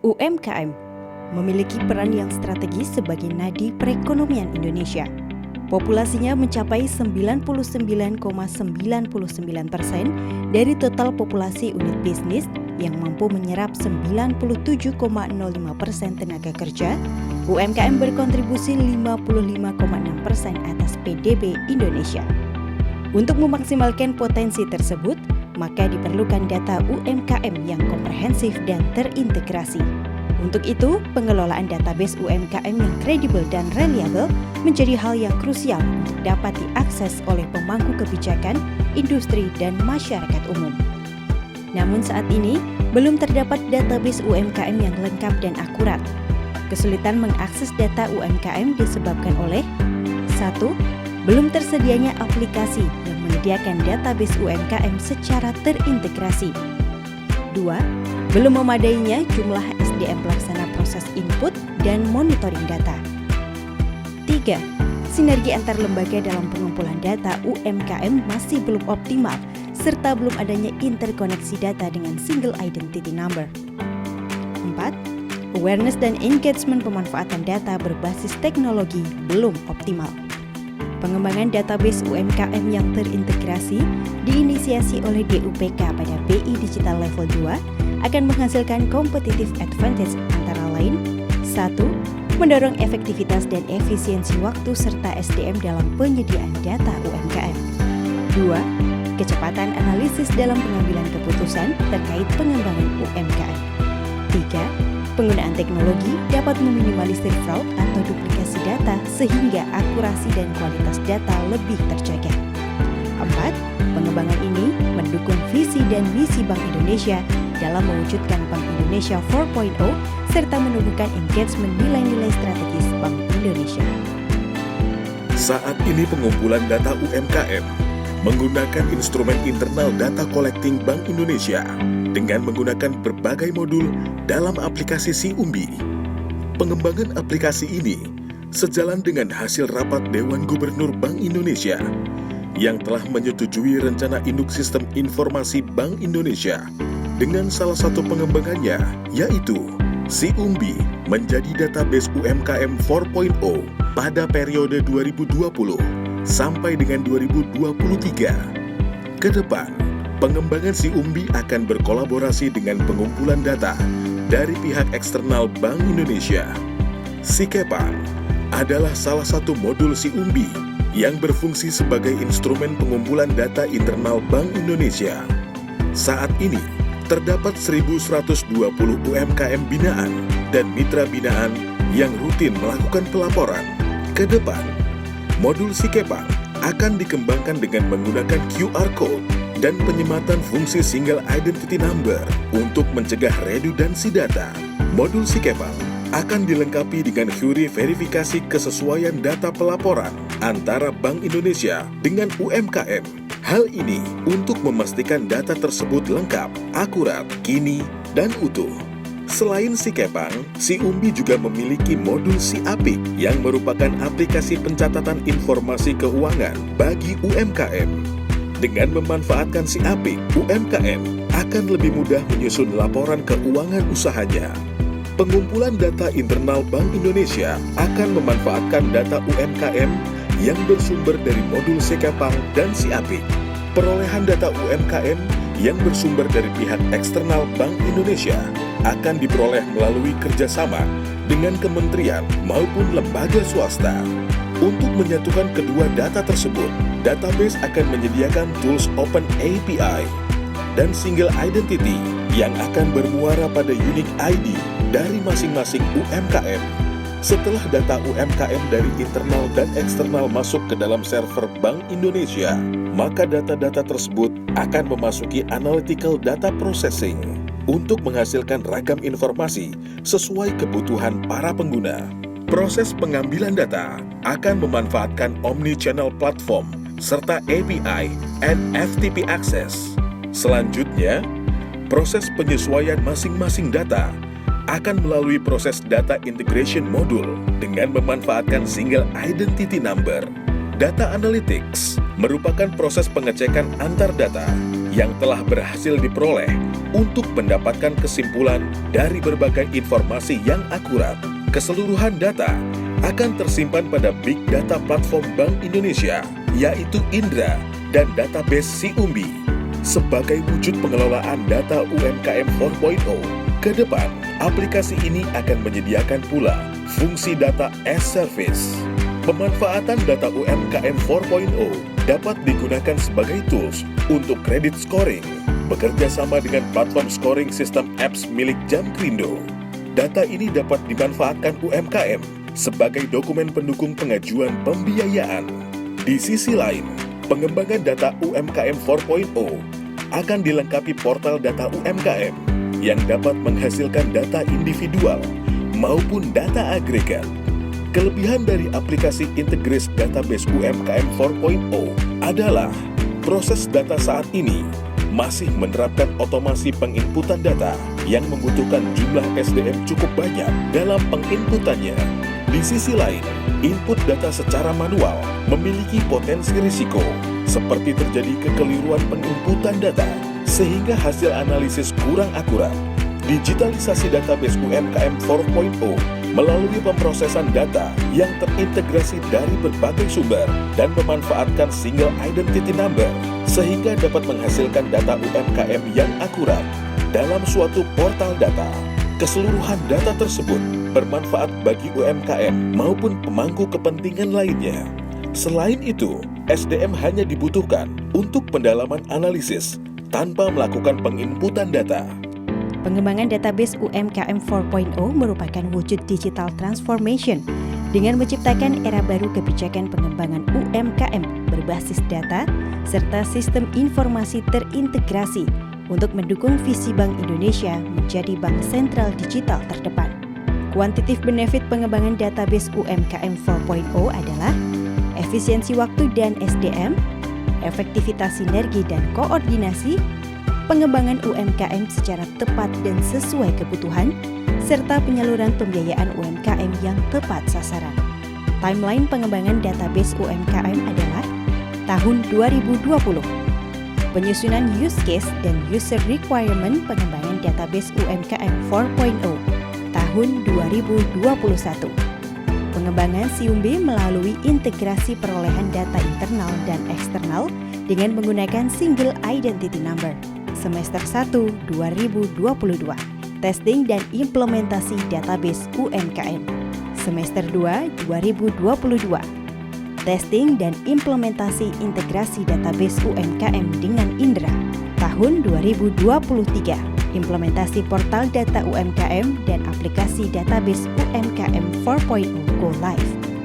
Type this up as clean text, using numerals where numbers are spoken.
UMKM memiliki peran yang strategis sebagai nadi perekonomian Indonesia. Populasinya mencapai 99,99% dari total populasi unit bisnis yang mampu menyerap 97,05% tenaga kerja. UMKM berkontribusi 55,6% atas PDB Indonesia. Untuk memaksimalkan potensi tersebut, maka diperlukan data UMKM yang komprehensif dan terintegrasi. Untuk itu, pengelolaan database UMKM yang kredibel dan reliabel menjadi hal yang krusial untuk dapat diakses oleh pemangku kebijakan, industri, dan masyarakat umum. Namun saat ini, belum terdapat database UMKM yang lengkap dan akurat. Kesulitan mengakses data UMKM disebabkan oleh 1. Belum tersedianya aplikasi yang menyediakan database UMKM secara terintegrasi. 2. Belum memadainya jumlah SDM pelaksana proses input dan monitoring data. 3. Sinergi antar lembaga dalam pengumpulan data UMKM masih belum optimal, serta belum adanya interkoneksi data dengan single identity number. 4. Awareness dan engagement pemanfaatan data berbasis teknologi belum optimal. Pengembangan database UMKM yang terintegrasi diinisiasi oleh DUPK pada BI Digital Level 2 akan menghasilkan competitive advantage antara lain 1. Mendorong efektivitas dan efisiensi waktu serta SDM dalam penyediaan data UMKM. 2. Kecepatan analisis dalam pengambilan keputusan terkait pengembangan UMKM. 3. Penggunaan teknologi dapat meminimalisir fraud atau duplikasi data sehingga akurasi dan kualitas data lebih terjaga. 4. Pengembangan ini mendukung visi dan misi Bank Indonesia dalam mewujudkan Bank Indonesia 4.0 serta menumbuhkan engagement nilai-nilai strategis Bank Indonesia. Saat ini pengumpulan data UMKM menggunakan instrumen internal data collecting Bank Indonesia dengan menggunakan berbagai modul dalam aplikasi SiUmbi. Pengembangan aplikasi ini sejalan dengan hasil rapat Dewan Gubernur Bank Indonesia yang telah menyetujui rencana induk sistem informasi Bank Indonesia dengan salah satu pengembangannya yaitu SiUmbi menjadi database UMKM 4.0 pada periode 2020 sampai dengan 2023. Ke depan, pengembangan SiUmbi akan berkolaborasi dengan pengumpulan data dari pihak eksternal Bank Indonesia. SiKepang adalah salah satu modul SiUmbi yang berfungsi sebagai instrumen pengumpulan data internal Bank Indonesia. Saat ini, terdapat 1.120 UMKM binaan dan mitra binaan yang rutin melakukan pelaporan. Ke depan, modul SiKepang akan dikembangkan dengan menggunakan QR Code dan penyematan fungsi single identity number untuk mencegah redundansi data. Modul SiKepang akan dilengkapi dengan query verifikasi kesesuaian data pelaporan antara Bank Indonesia dengan UMKM. Hal ini untuk memastikan data tersebut lengkap, akurat, kini, dan utuh. Selain SiKepang, SiUmbi juga memiliki modul SiApik yang merupakan aplikasi pencatatan informasi keuangan bagi UMKM. Dengan memanfaatkan SiApik, UMKM akan lebih mudah menyusun laporan keuangan usahanya. Pengumpulan data internal Bank Indonesia akan memanfaatkan data UMKM yang bersumber dari modul SiKepang dan SiApik. Perolehan data UMKM yang bersumber dari pihak eksternal Bank Indonesia akan diperoleh melalui kerjasama dengan kementerian maupun lembaga swasta. Untuk menyatukan kedua data tersebut, database akan menyediakan tools Open API dan Single Identity yang akan bermuara pada unique ID dari masing-masing UMKM. Setelah data UMKM dari internal dan eksternal masuk ke dalam server Bank Indonesia, maka data-data tersebut akan memasuki analytical data processing untuk menghasilkan ragam informasi sesuai kebutuhan para pengguna. Proses pengambilan data akan memanfaatkan omni-channel platform serta API and FTP access. Selanjutnya, proses penyesuaian masing-masing data akan melalui proses data integration module dengan memanfaatkan single identity number. Data analytics merupakan proses pengecekan antar data yang telah berhasil diperoleh untuk mendapatkan kesimpulan dari berbagai informasi yang akurat. Keseluruhan data akan tersimpan pada Big Data Platform Bank Indonesia, yaitu Indra dan database SiUmbi. Sebagai wujud pengelolaan data UMKM 4.0, ke depan aplikasi ini akan menyediakan pula fungsi data as service. Pemanfaatan data UMKM 4.0 dapat digunakan sebagai tools untuk kredit scoring, bekerja sama dengan platform scoring sistem apps milik Jamkrindo. Data ini dapat dimanfaatkan UMKM sebagai dokumen pendukung pengajuan pembiayaan. Di sisi lain, pengembangan data UMKM 4.0 akan dilengkapi portal data UMKM yang dapat menghasilkan data individual maupun data agregat. Kelebihan dari aplikasi Integris Database UMKM 4.0 adalah proses data saat ini masih menerapkan otomasi penginputan data yang membutuhkan jumlah SDM cukup banyak dalam penginputannya. Di sisi lain, input data secara manual memiliki potensi risiko, seperti terjadi kekeliruan penginputan data, sehingga hasil analisis kurang akurat. Digitalisasi database UMKM 4.0 melalui pemrosesan data yang terintegrasi dari berbagai sumber dan memanfaatkan single identity number, sehingga dapat menghasilkan data UMKM yang akurat dalam suatu portal data. Keseluruhan data tersebut bermanfaat bagi UMKM maupun pemangku kepentingan lainnya. Selain itu, SDM hanya dibutuhkan untuk pendalaman analisis tanpa melakukan penginputan data. Pengembangan database UMKM 4.0 merupakan wujud digital transformation dengan menciptakan era baru kebijakan pengembangan UMKM berbasis data serta sistem informasi terintegrasi untuk mendukung visi Bank Indonesia menjadi bank sentral digital terdepan. Quantitative benefit pengembangan database UMKM 4.0 adalah efisiensi waktu dan SDM, efektivitas sinergi dan koordinasi, pengembangan UMKM secara tepat dan sesuai kebutuhan, serta penyaluran pembiayaan UMKM yang tepat sasaran. Timeline pengembangan database UMKM adalah tahun 2020. Penyusunan use case dan user requirement pengembangan database UMKM 4.0 tahun 2021. Pengembangan SiUmbi melalui integrasi perolehan data internal dan eksternal dengan menggunakan single identity number. Semester 1 2022. Testing dan implementasi database UMKM. Semester 2 2022. Testing dan implementasi integrasi database UMKM dengan Indra. Tahun 2023, implementasi portal data UMKM dan aplikasi database UMKM 4.0 Go Live.